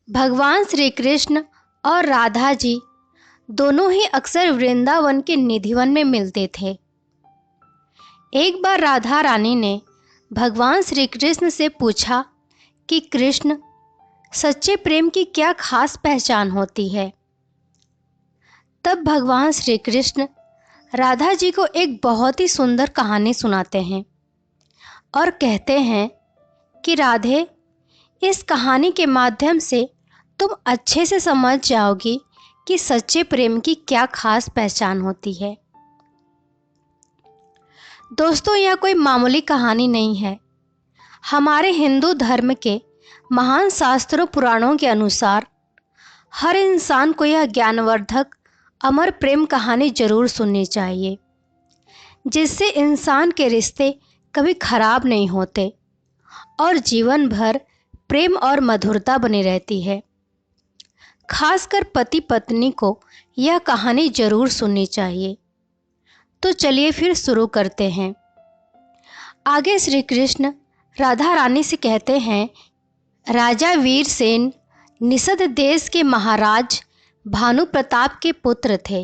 भगवान श्री कृष्ण और राधा जी दोनों ही अक्सर वृंदावन के निधिवन में मिलते थे। एक बार राधा रानी ने भगवान श्री कृष्ण से पूछा कि कृष्ण, सच्चे प्रेम की क्या खास पहचान होती है। तब भगवान श्री कृष्ण राधा जी को एक बहुत ही सुंदर कहानी सुनाते हैं और कहते हैं कि राधे, इस कहानी के माध्यम से तुम अच्छे से समझ जाओगी कि सच्चे प्रेम की क्या खास पहचान होती है। दोस्तों, यह कोई मामूली कहानी नहीं है। हमारे हिंदू धर्म के महान शास्त्रों पुराणों के अनुसार हर इंसान को यह ज्ञानवर्धक अमर प्रेम कहानी जरूर सुननी चाहिए, जिससे इंसान के रिश्ते कभी खराब नहीं होते और जीवन भर प्रेम और मधुरता बनी रहती है। खासकर पति पत्नी को यह कहानी जरूर सुननी चाहिए। तो चलिए फिर शुरू करते हैं। आगे श्री कृष्ण राधा रानी से कहते हैं, राजा वीरसेन निषद देश के महाराज भानु प्रताप के पुत्र थे।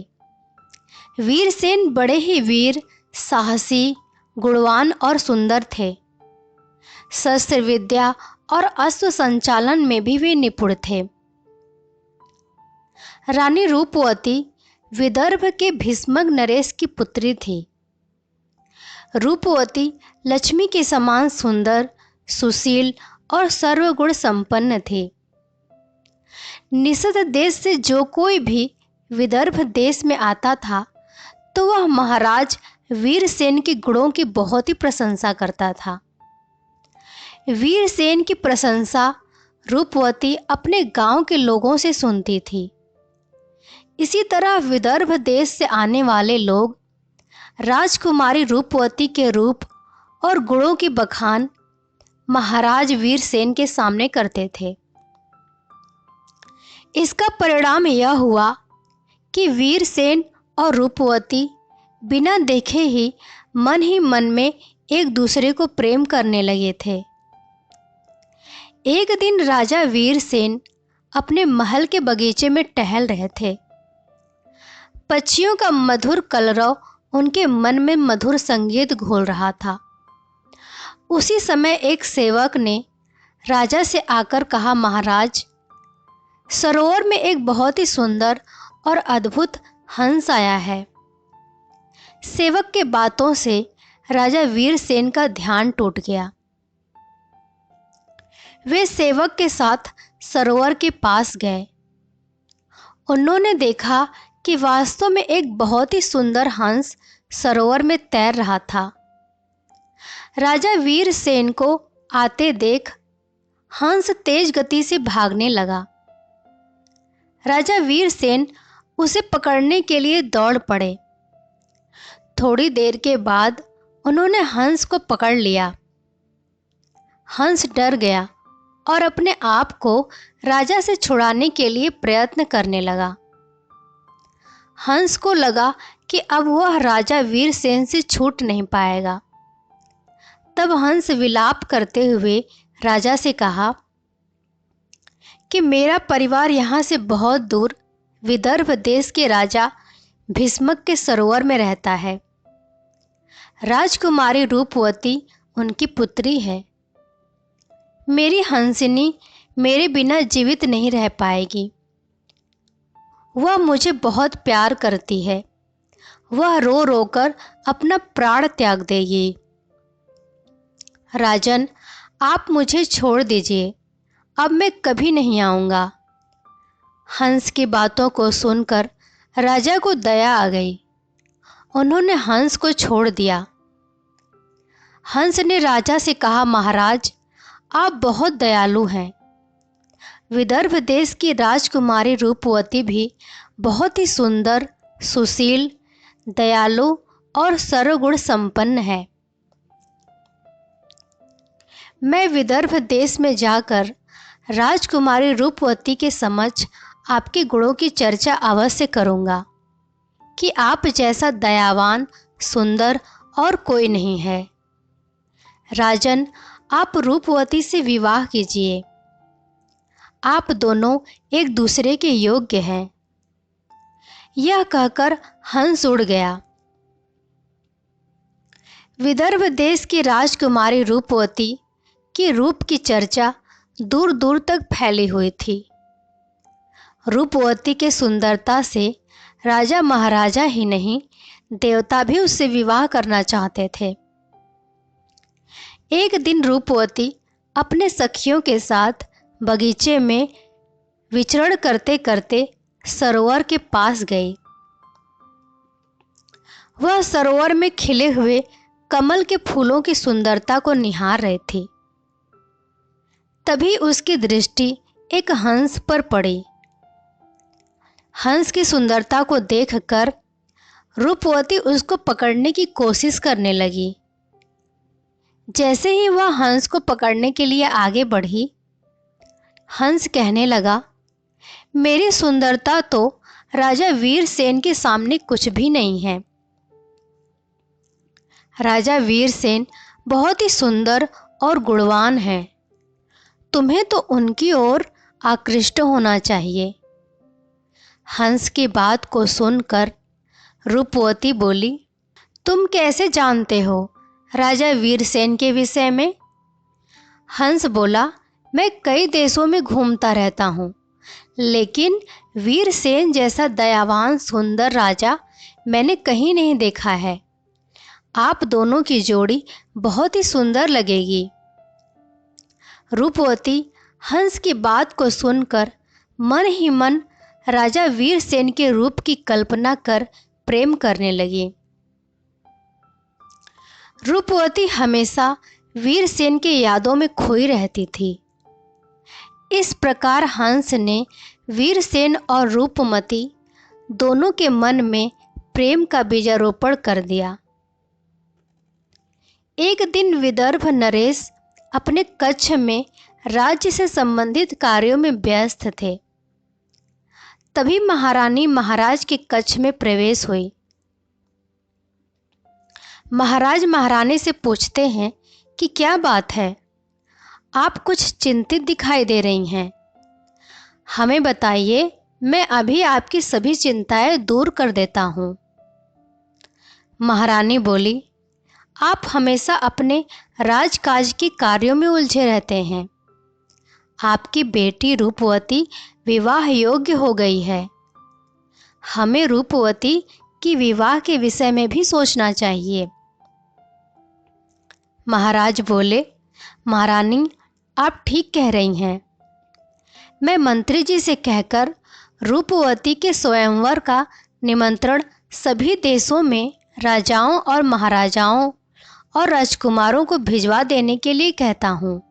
वीरसेन बड़े ही वीर, साहसी, गुणवान और सुंदर थे। शस्त्र विद्या और अस्त्र संचालन में भी वे निपुण थे। रानी रूपवती विदर्भ के भीष्मक नरेश की पुत्री थी। रूपवती लक्ष्मी के समान सुंदर, सुशील और सर्वगुण संपन्न थी। निषद देश से जो कोई भी विदर्भ देश में आता था तो वह महाराज वीरसेन के गुणों की बहुत ही प्रशंसा करता था। वीरसेन की प्रशंसा रूपवती अपने गांव के लोगों से सुनती थी। इसी तरह विदर्भ देश से आने वाले लोग राजकुमारी रूपवती के रूप और गुणों की बखान महाराज वीरसेन के सामने करते थे। इसका परिणाम यह हुआ कि वीरसेन और रूपवती बिना देखे ही मन में एक दूसरे को प्रेम करने लगे थे। एक दिन राजा वीरसेन अपने महल के बगीचे में टहल रहे थे। पक्षियों का मधुर कलरव उनके मन में मधुर संगीत घोल रहा था। उसी समय एक सेवक ने राजा से आकर कहा, महाराज, सरोवर में एक बहुत ही सुंदर और अद्भुत हंस आया है। सेवक के बातों से राजा वीरसेन का ध्यान टूट गया। वे सेवक के साथ सरोवर के पास गए। उन्होंने देखा कि वास्तव में एक बहुत ही सुंदर हंस सरोवर में तैर रहा था। राजा वीरसेन को आते देख हंस तेज गति से भागने लगा। राजा वीरसेन उसे पकड़ने के लिए दौड़ पड़े। थोड़ी देर के बाद उन्होंने हंस को पकड़ लिया। हंस डर गया और अपने आप को राजा से छुड़ाने के लिए प्रयत्न करने लगा। हंस को लगा कि अब वह राजा वीरसेन से छूट नहीं पाएगा। तब हंस विलाप करते हुए राजा से कहा कि मेरा परिवार यहाँ से बहुत दूर विदर्भ देश के राजा भीष्मक के सरोवर में रहता है। राजकुमारी रूपवती उनकी पुत्री है। मेरी हंसिनी मेरे बिना जीवित नहीं रह पाएगी। वह मुझे बहुत प्यार करती है। वह रो रो कर अपना प्राण त्याग देगी। राजन, आप मुझे छोड़ दीजिए, अब मैं कभी नहीं आऊँगा। हंस की बातों को सुनकर राजा को दया आ गई। उन्होंने हंस को छोड़ दिया। हंस ने राजा से कहा, महाराज, आप बहुत दयालु हैं। विदर्भ देश की राजकुमारी रूपवती भी बहुत ही सुंदर, सुशील, दयालु और सर्वगुण संपन्न है। मैं विदर्भ देश में जाकर राजकुमारी रूपवती के समक्ष आपके गुणों की चर्चा अवश्य करूँगा कि आप जैसा दयावान, सुंदर और कोई नहीं है। राजन, आप रूपवती से विवाह कीजिए। आप दोनों एक दूसरे के योग्य हैं। यह कहकर हंस उड़ गया। विदर्भ देश की राजकुमारी रूपवती के रूप की चर्चा दूर दूर तक फैली हुई थी। रूपवती के सुंदरता से राजा महाराजा ही नहीं, देवता भी उससे विवाह करना चाहते थे। एक दिन रूपवती अपने सखियों के साथ बगीचे में विचरण करते करते सरोवर के पास गई। वह सरोवर में खिले हुए कमल के फूलों की सुंदरता को निहार रही थी। तभी उसकी दृष्टि एक हंस पर पड़ी। हंस की सुंदरता को देखकर रूपवती उसको पकड़ने की कोशिश करने लगी। जैसे ही वह हंस को पकड़ने के लिए आगे बढ़ी, हंस कहने लगा, मेरी सुंदरता तो राजा वीरसेन के सामने कुछ भी नहीं है। राजा वीरसेन बहुत ही सुंदर और गुणवान हैं। तुम्हें तो उनकी ओर आकृष्ट होना चाहिए। हंस की बात को सुनकर रूपवती बोली, तुम कैसे जानते हो राजा वीरसेन के विषय में? हंस बोला, मैं कई देशों में घूमता रहता हूँ, लेकिन वीरसेन जैसा दयावान सुंदर राजा मैंने कहीं नहीं देखा है। आप दोनों की जोड़ी बहुत ही सुंदर लगेगी। रूपवती हंस की बात को सुनकर मन ही मन राजा वीरसेन के रूप की कल्पना कर प्रेम करने लगी। रूपवती हमेशा वीरसेन के यादों में खोई रहती थी। इस प्रकार हंस ने वीरसेन और रूपमती दोनों के मन में प्रेम का बीजारोपण कर दिया। एक दिन विदर्भ नरेश अपने कक्ष में राज्य से संबंधित कार्यों में व्यस्त थे। तभी महारानी महाराज के कक्ष में प्रवेश हुई। महाराज महारानी से पूछते हैं कि क्या बात है, आप कुछ चिंतित दिखाई दे रही हैं। हमें बताइए, मैं अभी आपकी सभी चिंताएं दूर कर देता हूँ। महारानी बोली, आप हमेशा अपने राजकाज के कार्यों में उलझे रहते हैं। आपकी बेटी रूपवती विवाह योग्य हो गई है। हमें रूपवती की विवाह के विषय में भी सोचना चाहिए। महाराज बोले, महारानी आप ठीक कह रही हैं। मैं मंत्री जी से कहकर रूपवती के स्वयंवर का निमंत्रण सभी देशों में राजाओं और महाराजाओं और राजकुमारों को भिजवा देने के लिए कहता हूँ।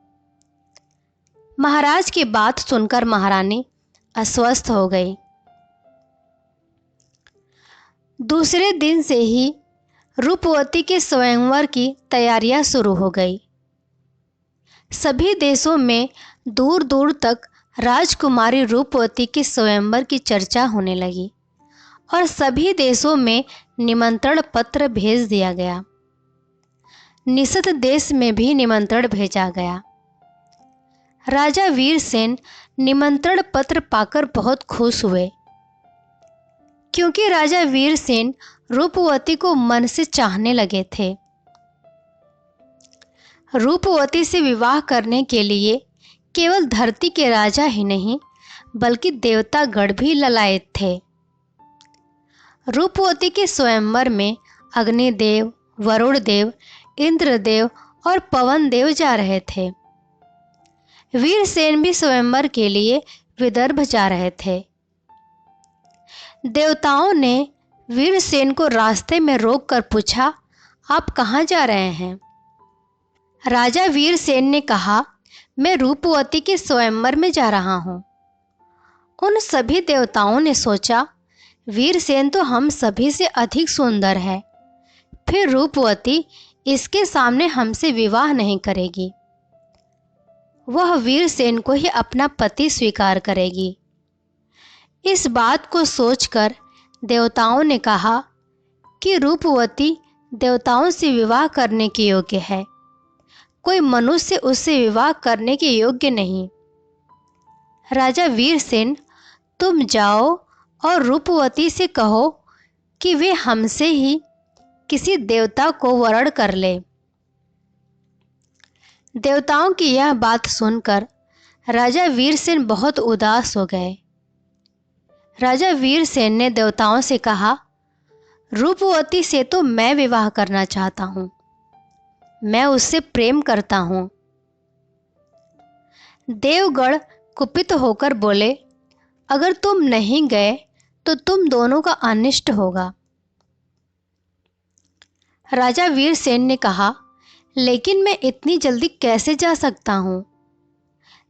महाराज की बात सुनकर महारानी अस्वस्थ हो गई। दूसरे दिन से ही रूपवती के स्वयंवर की तैयारियां शुरू हो गई। सभी देशों में दूर दूर तक राजकुमारी रूपवती के स्वयंवर की चर्चा होने लगी और सभी देशों में निमंत्रण पत्र भेज दिया गया। निषद देश में भी निमंत्रण भेजा गया। राजा वीरसेन निमंत्रण पत्र पाकर बहुत खुश हुए, क्योंकि राजा वीरसेन रूपवती को मन से चाहने लगे थे। रूपवती से विवाह करने के लिए केवल धरती के राजा ही नहीं, बल्कि देवतागण भी ललायत थे। रूपवती के स्वयंवर में अग्निदेव, वरुण देव, इंद्रदेव और पवन देव जा रहे थे। वीरसेन भी स्वयंवर के लिए विदर्भ जा रहे थे। देवताओं ने वीरसेन को रास्ते में रोककर पूछा, आप कहाँ जा रहे हैं? राजा वीरसेन ने कहा, मैं रूपवती के स्वयंवर में जा रहा हूँ। उन सभी देवताओं ने सोचा, वीरसेन तो हम सभी से अधिक सुंदर है, फिर रूपवती इसके सामने हमसे विवाह नहीं करेगी। वह वीरसेन को ही अपना पति स्वीकार करेगी। इस बात को सोचकर देवताओं ने कहा कि रूपवती देवताओं से विवाह करने के योग्य है, कोई मनुष्य उससे विवाह करने के योग्य नहीं। राजा वीरसेन, तुम जाओ और रूपवती से कहो कि वे हमसे ही किसी देवता को वरण कर ले। देवताओं की यह बात सुनकर राजा वीरसेन बहुत उदास हो गए। राजा वीरसेन ने देवताओं से कहा, रूपवती से तो मैं विवाह करना चाहता हूँ, मैं उससे प्रेम करता हूँ। देवगण कुपित होकर बोले, अगर तुम नहीं गए तो तुम दोनों का अनिष्ट होगा। राजा वीरसेन ने कहा, लेकिन मैं इतनी जल्दी कैसे जा सकता हूँ?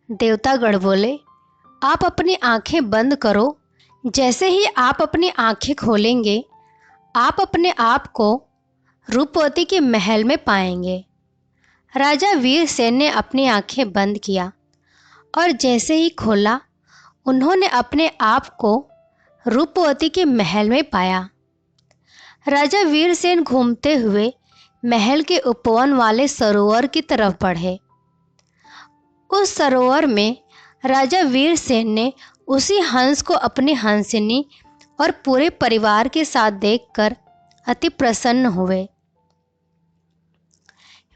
देवतागण बोले, आप अपनी आंखें बंद करो, जैसे ही आप अपनी आंखें खोलेंगे आप अपने आप को रूपवती के महल में पाएंगे। राजा वीरसेन ने अपनी आंखें बंद किया और जैसे ही खोला उन्होंने अपने आप को रूपवती के महल में पाया। राजा वीरसेन घूमते हुए महल के उपवन वाले सरोवर की तरफ बढ़े। उस सरोवर में राजा वीरसेन ने उसी हंस को अपनी हंसिनी और पूरे परिवार के साथ देखकर अति प्रसन्न हुए।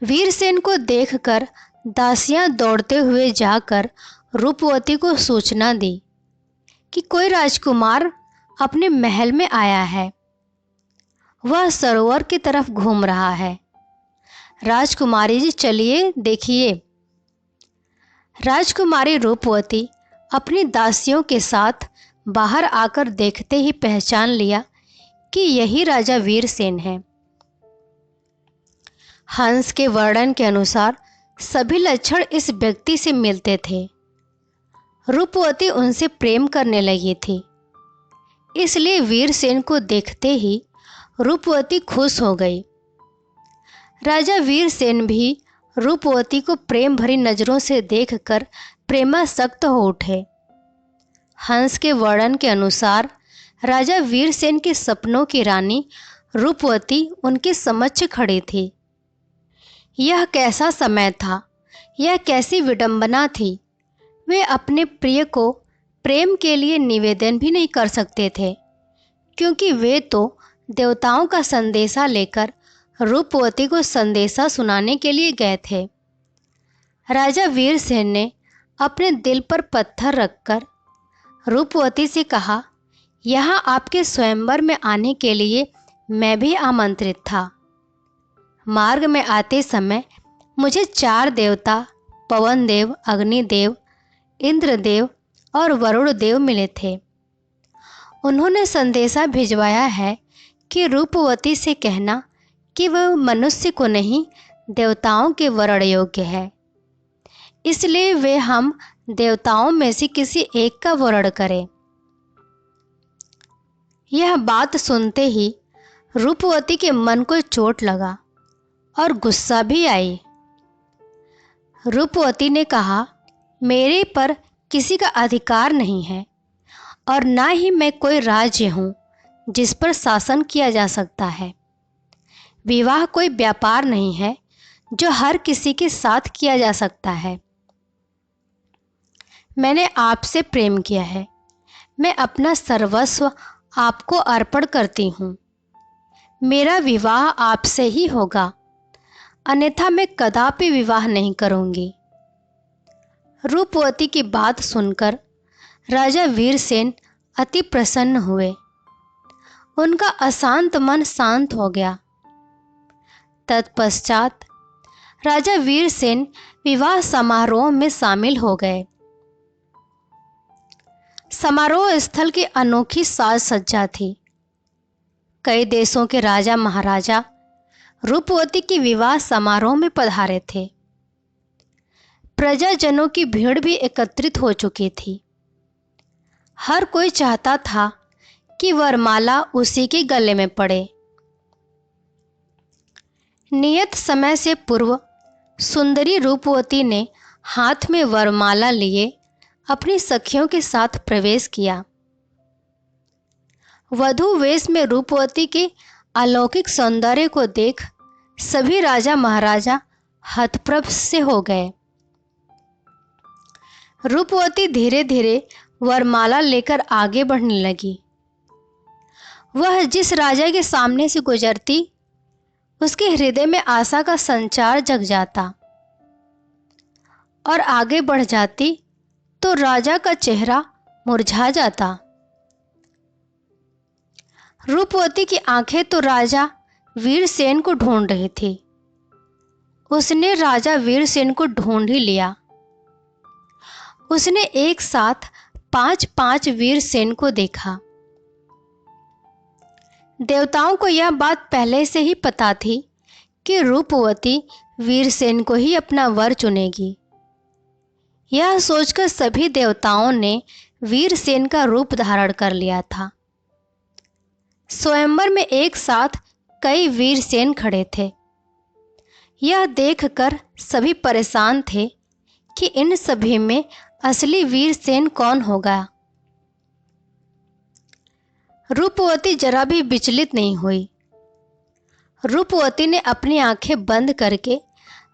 वीरसेन को देखकर दासियां दौड़ते हुए जाकर रूपवती को सूचना दी कि कोई राजकुमार अपने महल में आया है, वह सरोवर की तरफ घूम रहा है। राजकुमारी जी, चलिए देखिए। राजकुमारी रूपवती अपनी दासियों के साथ बाहर आकर देखते ही पहचान लिया कि यही राजा वीरसेन है। हंस के वर्णन के अनुसार सभी लक्षण इस व्यक्ति से मिलते थे। रूपवती उनसे प्रेम करने लगी थी, इसलिए वीरसेन को देखते ही रूपवती खुश हो गई। राजा वीरसेन भी रूपवती को प्रेम भरी नजरों से देखकर प्रेमासक्त हो उठे। हंस के वर्णन के अनुसार राजा वीरसेन के सपनों की रानी रूपवती उनके समक्ष खड़ी थी। यह कैसा समय था, यह कैसी विडंबना थी। वे अपने प्रिय को प्रेम के लिए निवेदन भी नहीं कर सकते थे, क्योंकि वे तो देवताओं का संदेशा लेकर रूपवती को संदेशा सुनाने के लिए गए थे। राजा वीरसेन ने अपने दिल पर पत्थर रखकर रूपवती से कहा, यहाँ आपके स्वयंवर में आने के लिए मैं भी आमंत्रित था। मार्ग में आते समय मुझे 4 देवता पवन देव, अग्निदेव, इंद्रदेव और वरुण देव मिले थे। उन्होंने संदेशा भिजवाया है कि रूपवती से कहना कि वह मनुष्य को नहीं देवताओं के वरण योग्य है, इसलिए वे हम देवताओं में से किसी एक का वरण करें। यह बात सुनते ही रूपवती के मन को चोट लगा और गुस्सा भी आई। रूपवती ने कहा, मेरे पर किसी का अधिकार नहीं है और ना ही मैं कोई राज्य हूँ जिस पर शासन किया जा सकता है। विवाह कोई व्यापार नहीं है जो हर किसी के साथ किया जा सकता है। मैंने आपसे प्रेम किया है, मैं अपना सर्वस्व आपको अर्पण करती हूँ। मेरा विवाह आपसे ही होगा, अन्यथा मैं कदापि विवाह नहीं करूँगी। रूपवती की बात सुनकर राजा वीरसेन अति प्रसन्न हुए। उनका अशांत मन शांत हो गया। तत्पश्चात राजा वीरसेन विवाह समारोह में शामिल हो गए। समारोह स्थल की अनोखी साज सज्जा थी। कई देशों के राजा महाराजा रूपवती के विवाह समारोह में पधारे थे। प्रजाजनों की भीड़ भी एकत्रित हो चुकी थी। हर कोई चाहता था कि वरमाला उसी के गले में पड़े। नियत समय से पूर्व सुंदरी रूपवती ने हाथ में वरमाला लिए अपनी सखियों के साथ प्रवेश किया। वधू वेश में रूपवती के अलौकिक सौंदर्य को देख सभी राजा महाराजा हतप्रभ से हो गए। रूपवती धीरे धीरे वरमाला लेकर आगे बढ़ने लगी। वह जिस राजा के सामने से गुजरती, उसके हृदय में आशा का संचार जग जाता और आगे बढ़ जाती तो राजा का चेहरा मुरझा जाता। रूपवती की आंखें तो राजा वीरसेन को ढूंढ रही थी। उसने राजा वीरसेन को ढूंढ ही लिया। उसने एक साथ 5-5 वीरसेन को देखा। देवताओं को यह बात पहले से ही पता थी कि रूपवती वीरसेन को ही अपना वर चुनेगी। यह सोचकर सभी देवताओं ने वीरसेन का रूप धारण कर लिया था। स्वयंवर में एक साथ कई वीरसेन खड़े थे। यह देखकर सभी परेशान थे कि इन सभी में असली वीरसेन कौन होगा। रूपवती जरा भी विचलित नहीं हुई। रूपवती ने अपनी आंखें बंद करके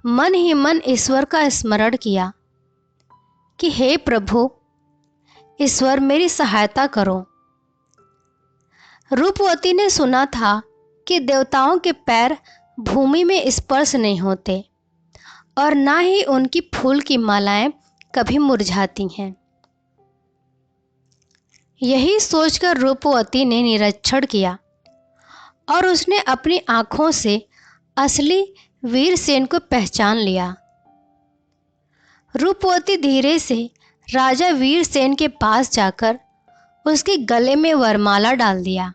मन ही मन ईश्वर का स्मरण किया कि हे प्रभु, ईश्वर मेरी सहायता करो। रूपवती ने सुना था कि देवताओं के पैर भूमि में स्पर्श नहीं होते और ना ही उनकी फूल की मालाएं कभी मुरझाती हैं। यही सोचकर रूपवती ने निरीक्षण किया और उसने अपनी आंखों से असली वीरसेन को पहचान लिया। रूपवती धीरे से राजा वीरसेन के पास जाकर उसके गले में वरमाला डाल दिया।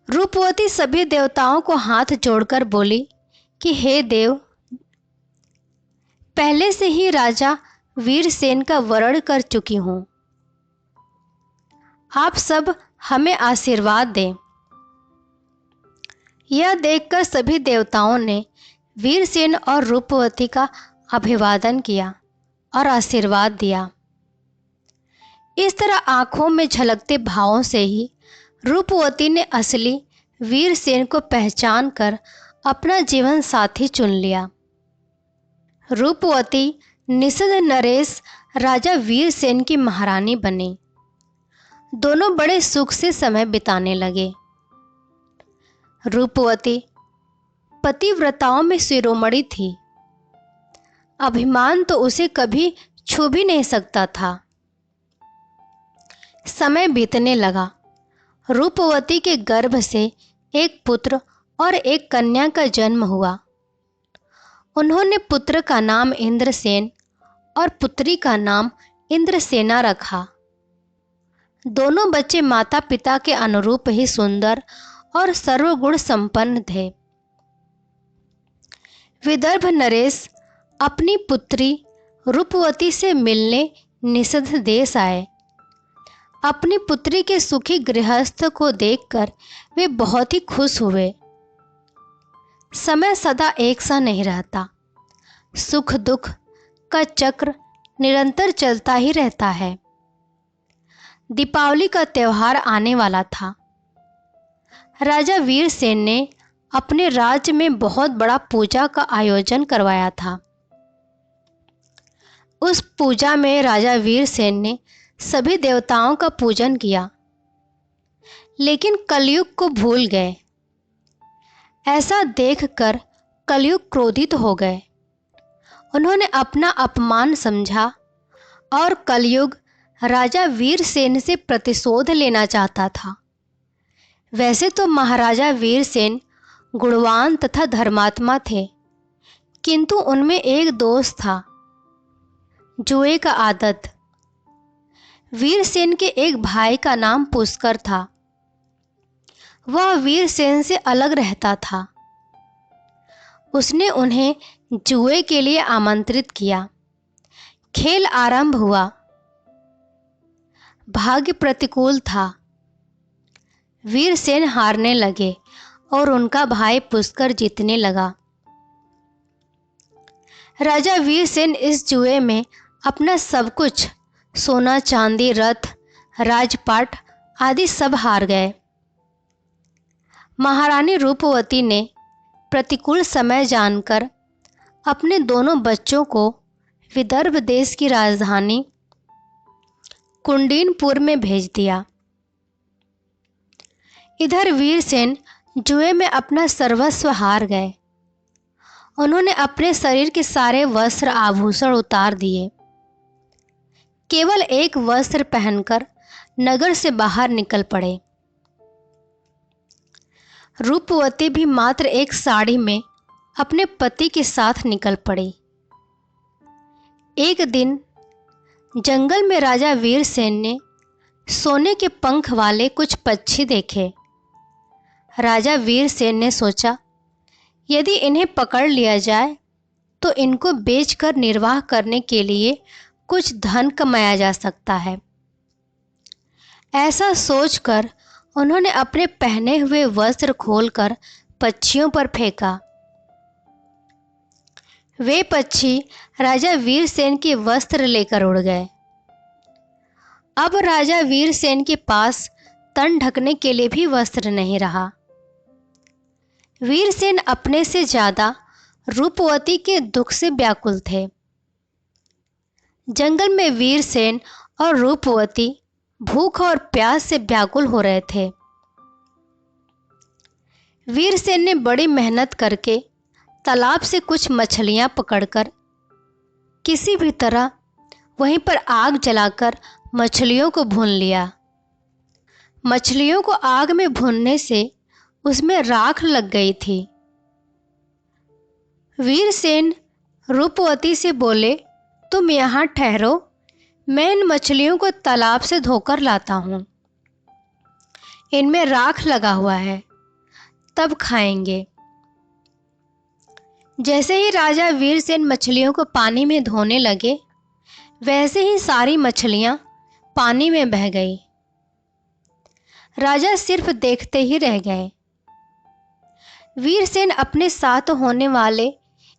रूपवती सभी देवताओं को हाथ जोड़कर बोली कि हे देव, पहले से ही राजा वीरसेन का वरण कर चुकी हूं। आप सब हमें आशीर्वाद दें। यह देखकर सभी देवताओं ने वीरसेन और रूपवती का अभिवादन किया और आशीर्वाद दिया। इस तरह आंखों में झलकते भावों से ही रूपवती ने असली वीरसेन को पहचान कर अपना जीवन साथी चुन लिया। रूपवती निषद नरेश राजा वीरसेन की महारानी बनी। दोनों बड़े सुख से समय बिताने लगे। रूपवती पतिव्रताओं में शिरोमणि थी। अभिमान तो उसे कभी छू भी नहीं सकता था। समय बीतने लगा। रूपवती के गर्भ से एक पुत्र और एक कन्या का जन्म हुआ। उन्होंने पुत्र का नाम इंद्रसेन और पुत्री का नाम इंद्रसेना रखा। दोनों बच्चे माता पिता के अनुरूप ही सुंदर और सर्वगुण संपन्न थे। विदर्भ नरेश अपनी पुत्री रूपवती से मिलने निषद देश आए। अपनी पुत्री के सुखी गृहस्थ को देखकर वे बहुत ही खुश हुए। समय सदा एक सा नहीं रहता। सुख दुख का चक्र निरंतर चलता ही रहता है। दीपावली का त्योहार आने वाला था। राजा वीरसेन ने अपने राज्य में बहुत बड़ा पूजा का आयोजन करवाया था। उस पूजा में राजा वीरसेन ने सभी देवताओं का पूजन किया, लेकिन कलयुग को भूल गए। ऐसा देखकर कलयुग क्रोधित हो गए। उन्होंने अपना अपमान समझा और कलयुग राजा वीरसेन से प्रतिशोध लेना चाहता था। वैसे तो महाराजा वीरसेन गुणवान तथा धर्मात्मा थे, किंतु उनमें एक दोष था, जुए का आदत। वीरसेन के एक भाई का नाम पुष्कर था। वह वीरसेन से अलग रहता था। उसने उन्हें जुए के लिए आमंत्रित किया। खेल आरंभ हुआ। भाग्य प्रतिकूल था। वीरसेन हारने लगे और उनका भाई पुष्कर जीतने लगा। राजा वीरसेन इस जुए में अपना सब कुछ, सोना चांदी, रथ, राजपाट आदि सब हार गए। महारानी रूपवती ने प्रतिकूल समय जानकर अपने दोनों बच्चों को विदर्भ देश की राजधानी कुंडीनपुर में भेज दिया। इधर वीरसेन जुए में अपना सर्वस्व हार गए। उन्होंने अपने शरीर के सारे वस्त्र आभूषण उतार दिए। केवल एक वस्त्र पहनकर नगर से बाहर निकल पड़े। रूपवती भी मात्र एक साड़ी में अपने पति के साथ निकल पड़ी। एक दिन जंगल में राजा वीरसेन ने सोने के पंख वाले कुछ पक्षी देखे। राजा वीरसेन ने सोचा, यदि इन्हें पकड़ लिया जाए तो इनको बेचकर निर्वाह करने के लिए कुछ धन कमाया जा सकता है। ऐसा सोचकर उन्होंने अपने पहने हुए वस्त्र खोलकर पक्षियों पर फेंका। वे पक्षी राजा वीरसेन के वस्त्र लेकर उड़ गए। अब राजा वीरसेन के पास तन ढकने के लिए भी वस्त्र नहीं रहा। वीरसेन अपने से ज्यादा रूपवती के दुख से व्याकुल थे। जंगल में वीरसेन और रूपवती भूख और प्यास से व्याकुल हो रहे थे। वीरसेन ने बड़ी मेहनत करके तालाब से कुछ मछलियां पकड़कर किसी भी तरह वहीं पर आग जलाकर मछलियों को भून लिया। मछलियों को आग में भूनने से उसमें राख लग गई थी। वीरसेन रूपवती से बोले, तुम यहाँ ठहरो, मैं इन मछलियों को तालाब से धोकर लाता हूँ। इनमें राख लगा हुआ है, तब खाएंगे। जैसे ही राजा वीरसेन मछलियों को पानी में धोने लगे, वैसे ही सारी मछलियां पानी में बह गई। राजा सिर्फ देखते ही रह गए। वीरसेन अपने साथ होने वाले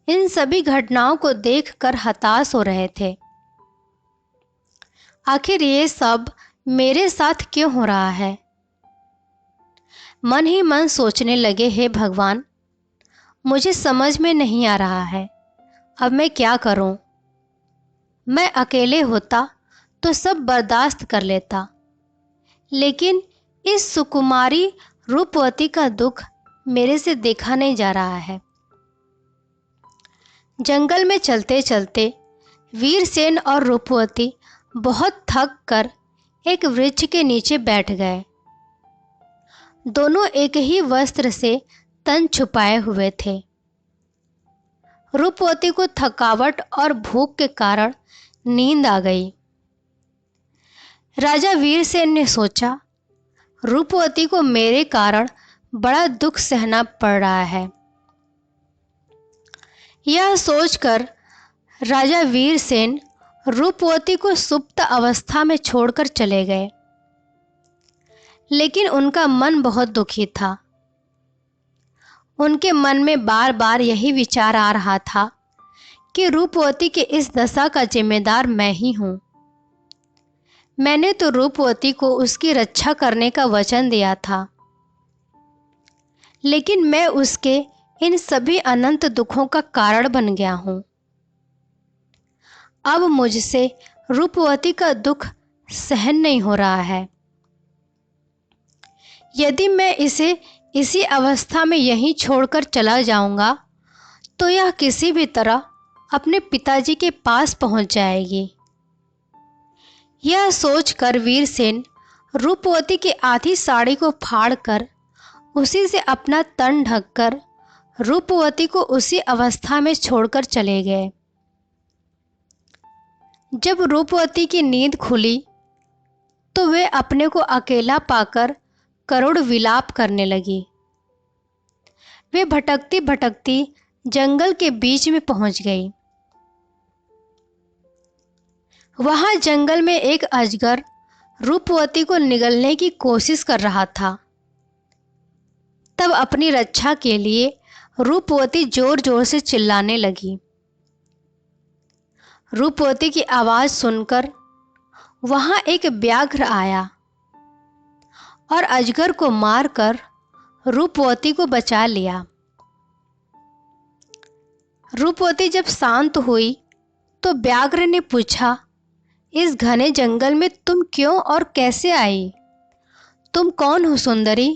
इन सभी घटनाओं को देखकर हताश हो रहे थे। आखिर ये सब मेरे साथ क्यों हो रहा है? मन ही मन सोचने लगे, हे भगवान, मुझे समझ में नहीं आ रहा है, अब मैं क्या करूं? मैं अकेले होता तो सब बर्दाश्त कर लेता, लेकिन इस सुकुमारी रूपवती का दुख मेरे से देखा नहीं जा रहा है। जंगल में चलते चलते वीरसेन और रूपवती बहुत थक कर एक वृक्ष के नीचे बैठ गए। दोनों एक ही वस्त्र से तन छुपाए हुए थे। रूपवती को थकावट और भूख के कारण नींद आ गई। राजा वीरसेन ने सोचा, रूपवती को मेरे कारण बड़ा दुख सहना पड़ रहा है। यह सोचकर राजा वीरसेन रूपवती को सुप्त अवस्था में छोड़कर चले गए। लेकिन उनका मन बहुत दुखी था। उनके मन में बार बार यही विचार आ रहा था कि रूपवती के इस दशा का जिम्मेदार मैं ही हूँ। मैंने तो रूपवती को उसकी रक्षा करने का वचन दिया था, लेकिन मैं उसके इन सभी अनंत दुखों का कारण बन गया हूँ। अब मुझसे रूपवती का दुख सहन नहीं हो रहा है। यदि मैं इसे इसी अवस्था में यहीं छोड़कर चला जाऊंगा तो यह किसी भी तरह अपने पिताजी के पास पहुंच जाएगी। यह सोचकर वीरसेन रूपवती की आधी साड़ी को फाड़कर उसी से अपना तन ढककर रूपवती को उसी अवस्था में छोड़कर चले गए। जब रूपवती की नींद खुली तो वे अपने को अकेला पाकर करुण विलाप करने लगी। वे भटकती भटकती जंगल के बीच में पहुंच गई। वहां जंगल में एक अजगर रूपवती को निगलने की कोशिश कर रहा था। तब अपनी रक्षा के लिए रूपवती जोर जोर से चिल्लाने लगी। रूपवती की आवाज सुनकर वहां एक व्याघ्र आया और अजगर को मारकर रूपवती को बचा लिया। रूपवती जब शांत हुई तो व्याघ्र ने पूछा, इस घने जंगल में तुम क्यों और कैसे आई? तुम कौन हो सुंदरी?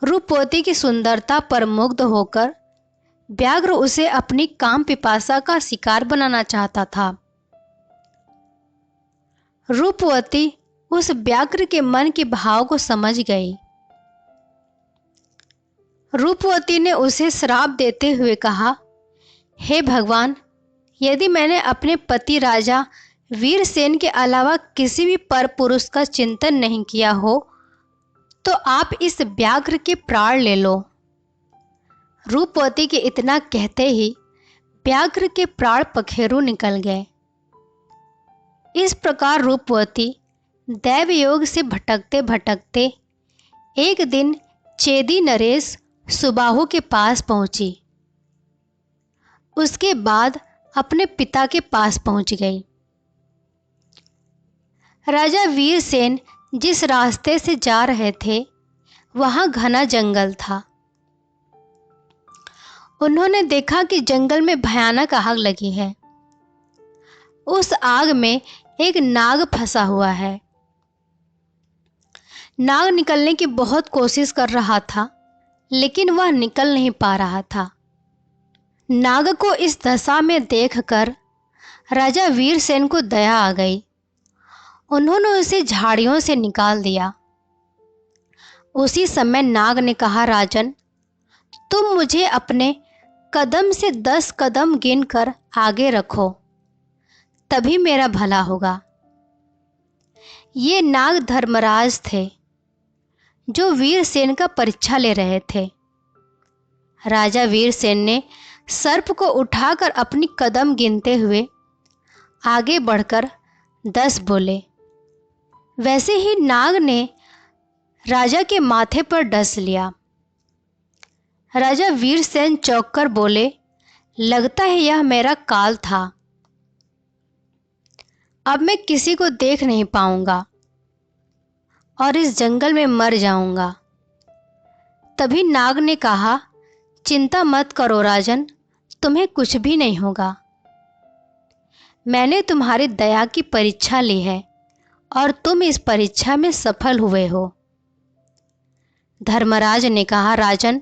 रूपवती की सुंदरता पर मुग्ध होकर व्याघ्र उसे अपनी काम पिपासा का शिकार बनाना चाहता था। रूपवती उस व्याघ्र के मन के भाव को समझ गई। रूपवती ने उसे श्राप देते हुए कहा, हे भगवान, यदि मैंने अपने पति राजा वीरसेन के अलावा किसी भी पर पुरुष का चिंतन नहीं किया हो तो आप इस व्याघ्र के प्राण ले लो। रूपवती के इतना कहते ही व्याघ्र के प्राण पखेरु निकल गए। इस प्रकार रूपवती दैव योग से भटकते भटकते एक दिन चेदी नरेश सुबाहु के पास पहुंची। उसके बाद अपने पिता के पास पहुंच गई। राजा वीरसेन जिस रास्ते से जा रहे थे वहां घना जंगल था। उन्होंने देखा कि जंगल में भयानक आग लगी है। उस आग में एक नाग फंसा हुआ है। नाग निकलने की बहुत कोशिश कर रहा था, लेकिन वह निकल नहीं पा रहा था। नाग को इस दशा में देखकर राजा वीरसेन को दया आ गई। उन्होंने उसे झाड़ियों से निकाल दिया। उसी समय नाग ने कहा, राजन, तुम मुझे अपने कदम से 10 कदम गिनकर आगे रखो, तभी मेरा भला होगा। ये नाग धर्मराज थे जो वीरसेन का परीक्षा ले रहे थे। राजा वीरसेन ने सर्प को उठाकर अपनी कदम गिनते हुए आगे बढ़कर 10 बोले। वैसे ही नाग ने राजा के माथे पर डस लिया। राजा वीरसेन चौंककर बोले, लगता है यह मेरा काल था। अब मैं किसी को देख नहीं पाऊंगा और इस जंगल में मर जाऊंगा। तभी नाग ने कहा, चिंता मत करो राजन, तुम्हें कुछ भी नहीं होगा। मैंने तुम्हारी दया की परीक्षा ली है और तुम इस परीक्षा में सफल हुए हो। धर्मराज ने कहा, राजन,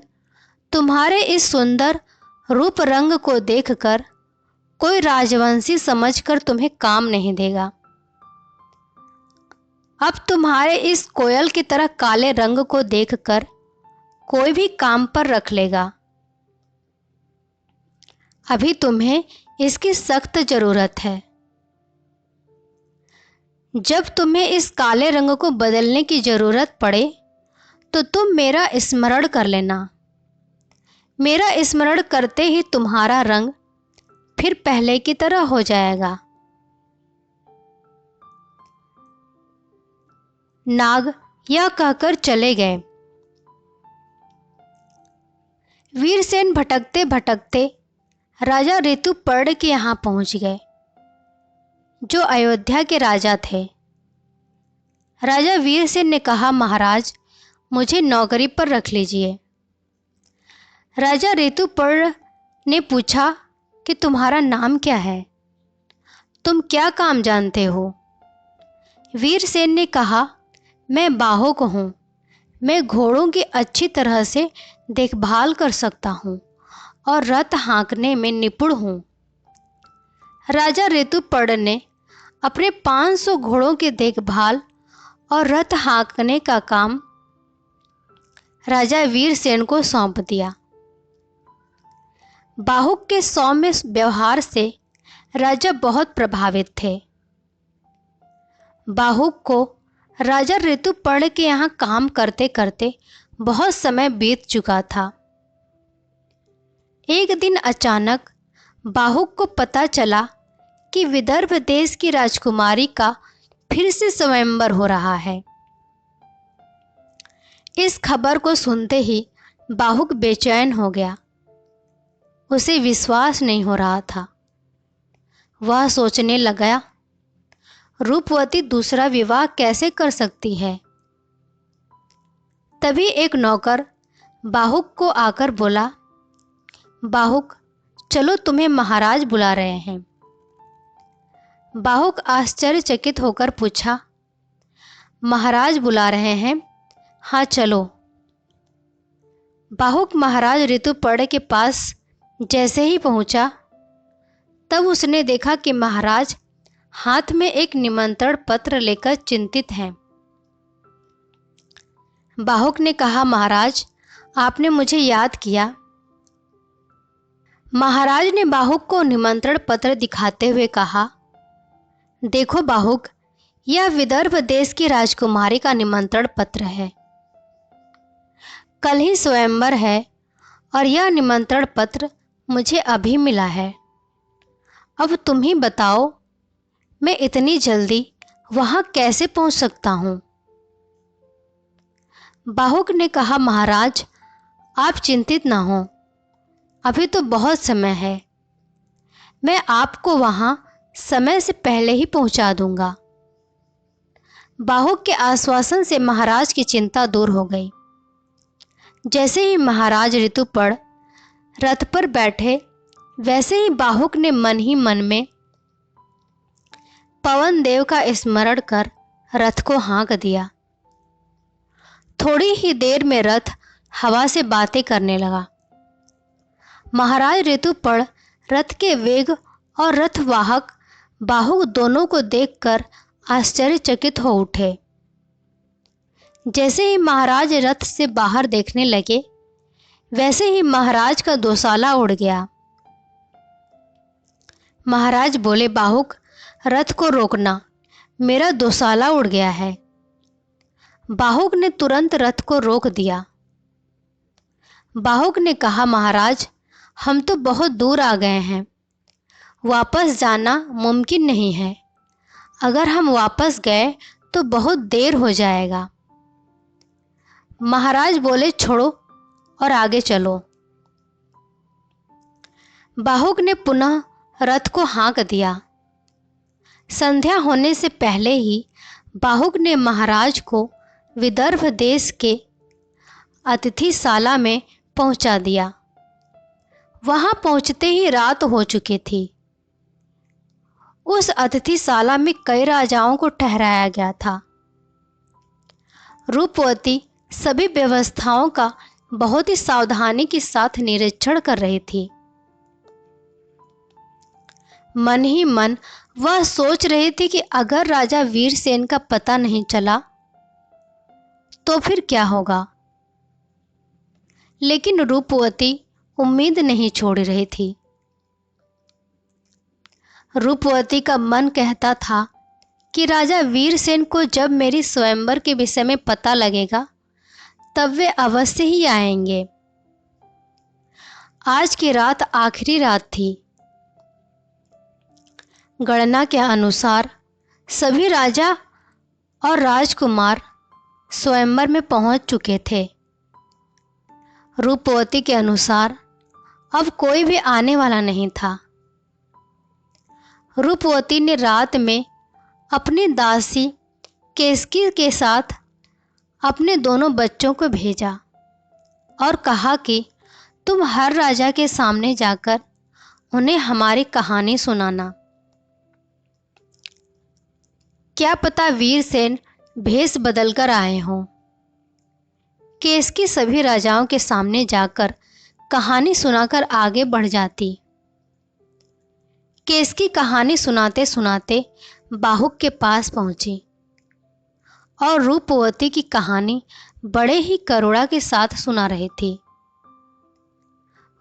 तुम्हारे इस सुंदर रूप रंग को देखकर कोई राजवंशी समझकर तुम्हें काम नहीं देगा। अब तुम्हारे इस कोयल की तरह काले रंग को देखकर कोई भी काम पर रख लेगा। अभी तुम्हें इसकी सख्त जरूरत है। जब तुम्हें इस काले रंग को बदलने की जरूरत पड़े तो तुम मेरा स्मरण कर लेना। मेरा स्मरण करते ही तुम्हारा रंग फिर पहले की तरह हो जाएगा। नाग यह कहकर चले गए। वीरसेन भटकते भटकते राजा ऋतुपर्ण के यहाँ पहुंच गए, जो अयोध्या के राजा थे। राजा वीरसेन ने कहा, महाराज, मुझे नौकरी पर रख लीजिए। राजा ऋतुपर्ण ने पूछा कि तुम्हारा नाम क्या है? तुम क्या काम जानते हो? वीरसेन ने कहा, मैं बाहुक हूँ। मैं घोड़ों की अच्छी तरह से देखभाल कर सकता हूँ और रथ हाँकने में निपुण हूँ। राजा ऋतुपर्ण ने अपने 500 घोड़ों की देखभाल और रथ हाँकने का काम राजा वीरसेन को सौंप दिया। बाहुक के सौम्य व्यवहार से राजा बहुत प्रभावित थे। बाहुक को राजा ऋतुपर्ण के यहाँ काम करते करते बहुत समय बीत चुका था। एक दिन अचानक बाहुक को पता चला कि विदर्भ देश की राजकुमारी का फिर से स्वयंवर हो रहा है। इस खबर को सुनते ही बाहुक बेचैन हो गया। उसे विश्वास नहीं हो रहा था। वह सोचने लगा, रूपवती दूसरा विवाह कैसे कर सकती है। तभी एक नौकर बाहुक को आकर बोला, बाहुक, चलो, तुम्हें महाराज बुला रहे हैं। बाहुक आश्चर्यचकित होकर पूछा, महाराज बुला रहे हैं, हाँ चलो। बाहुक महाराज ऋतुपर्ण के पास जैसे ही पहुंचा, तब उसने देखा कि महाराज हाथ में एक निमंत्रण पत्र लेकर चिंतित हैं। बाहुक ने कहा, महाराज आपने मुझे याद किया। महाराज ने बाहुक को निमंत्रण पत्र दिखाते हुए कहा, देखो बाहुक, यह विदर्भ देश की राजकुमारी का निमंत्रण पत्र है। कल ही स्वयंवर है और यह निमंत्रण पत्र मुझे अभी मिला है। अब तुम ही बताओ, मैं इतनी जल्दी वहां कैसे पहुंच सकता हूं? बाहुक ने कहा, महाराज आप चिंतित ना हो, अभी तो बहुत समय है। मैं आपको वहां समय से पहले ही पहुंचा दूंगा। बाहुक के आश्वासन से महाराज की चिंता दूर हो गई। जैसे ही महाराज ऋतुपर्ण रथ पर बैठे, वैसे ही बाहुक ने मन ही मन में पवन देव का स्मरण कर रथ को हाँक दिया। थोड़ी ही देर में रथ हवा से बातें करने लगा। महाराज ऋतुपर्ण रथ के वेग और रथवाहक बाहुक दोनों को देखकर आश्चर्यचकित हो उठे। जैसे ही महाराज रथ से बाहर देखने लगे, वैसे ही महाराज का दोसाला उड़ गया। महाराज बोले, बाहुक रथ को रोकना, मेरा दोसाला उड़ गया है। बाहुक ने तुरंत रथ को रोक दिया। बाहुक ने कहा, महाराज हम तो बहुत दूर आ गए हैं, वापस जाना मुमकिन नहीं है। अगर हम वापस गए तो बहुत देर हो जाएगा। महाराज बोले, छोड़ो और आगे चलो। बाहुक ने पुनः रथ को हाँक दिया। संध्या होने से पहले ही बाहुक ने महाराज को विदर्भ देश के अतिथिशाला में पहुंचा दिया। वहां पहुंचते ही रात हो चुकी थी। उस अतिथिशाला में कई राजाओं को ठहराया गया था। रूपवती सभी व्यवस्थाओं का बहुत ही सावधानी के साथ निरीक्षण कर रही थी। मन ही मन वह सोच रही थी कि अगर राजा वीरसेन का पता नहीं चला तो फिर क्या होगा। लेकिन रूपवती उम्मीद नहीं छोड़ रही थी। रूपवती का मन कहता था कि राजा वीरसेन को जब मेरी स्वयंवर के विषय में पता लगेगा तब वे अवश्य ही आएंगे। आज की रात आखिरी रात थी। गणना के अनुसार सभी राजा और राजकुमार स्वयंवर में पहुंच चुके थे। रूपवती के अनुसार अब कोई भी आने वाला नहीं था। रूपवती ने रात में अपनी दासी केसकी के साथ अपने दोनों बच्चों को भेजा और कहा कि तुम हर राजा के सामने जाकर उन्हें हमारी कहानी सुनाना। क्या पता वीरसेन भेष बदलकर आए हों। केसकी सभी राजाओं के सामने जाकर कहानी सुनाकर आगे बढ़ जाती। केसकी कहानी सुनाते सुनाते बाहुक के पास पहुंची और रूपवती की कहानी बड़े ही करुणा के साथ सुना रही थी।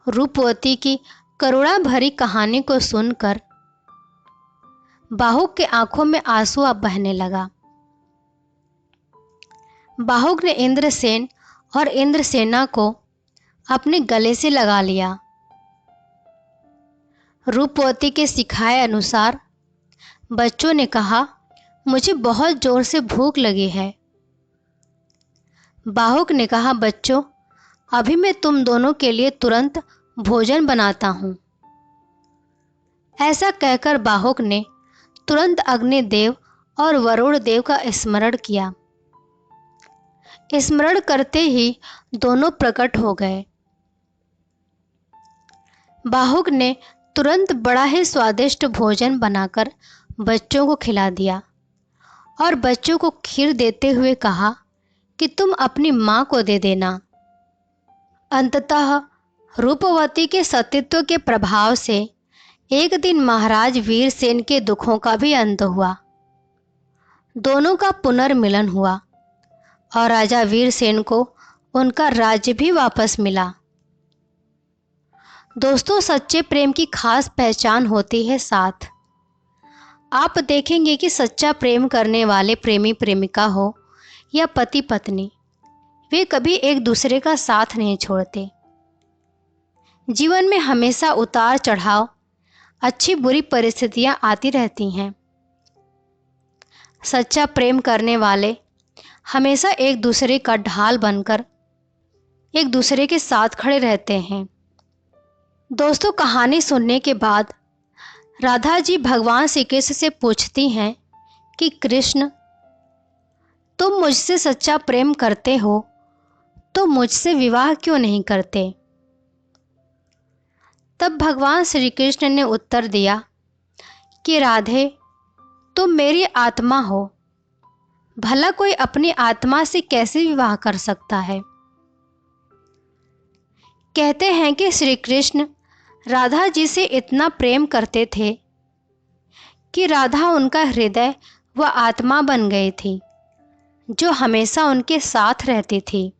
रूपवती की करुणा भरी कहानी को सुनकर बाहुक के आंखों में आंसू अब बहने लगा। बाहुक ने इंद्रसेन और इंद्रसेना को अपने गले से लगा लिया। रूपवती के सिखाए अनुसार बच्चों ने कहा, मुझे बहुत जोर से भूख लगी है। बाहुक ने कहा, बच्चों अभी मैं तुम दोनों के लिए तुरंत भोजन बनाता हूँ। ऐसा कहकर बाहुक ने तुरंत अग्निदेव और वरुण देव का स्मरण किया। स्मरण करते ही दोनों प्रकट हो गए। बाहुक ने तुरंत बड़ा ही स्वादिष्ट भोजन बनाकर बच्चों को खिला दिया और बच्चों को खीर देते हुए कहा कि तुम अपनी माँ को दे देना। अंततः रूपवती के सतीत्व के प्रभाव से एक दिन महाराज वीरसेन के दुखों का भी अंत हुआ। दोनों का पुनर्मिलन हुआ और राजा वीरसेन को उनका राज्य भी वापस मिला। दोस्तों, सच्चे प्रेम की खास पहचान होती है साथ। आप देखेंगे कि सच्चा प्रेम करने वाले प्रेमी प्रेमिका हो या पति पत्नी, वे कभी एक दूसरे का साथ नहीं छोड़ते। जीवन में हमेशा उतार चढ़ाव, अच्छी बुरी परिस्थितियां आती रहती हैं। सच्चा प्रेम करने वाले हमेशा एक दूसरे का ढाल बनकर एक दूसरे के साथ खड़े रहते हैं। दोस्तों, कहानी सुनने के बाद राधा जी भगवान श्री कृष्ण से पूछती हैं कि कृष्ण, तुम मुझसे सच्चा प्रेम करते हो तो मुझसे विवाह क्यों नहीं करते? तब भगवान श्री कृष्ण ने उत्तर दिया कि राधे, तुम मेरी आत्मा हो, भला कोई अपनी आत्मा से कैसे विवाह कर सकता है? कहते हैं कि श्री कृष्ण राधा जी से इतना प्रेम करते थे कि राधा उनका हृदय व आत्मा बन गई थी, जो हमेशा उनके साथ रहती थी।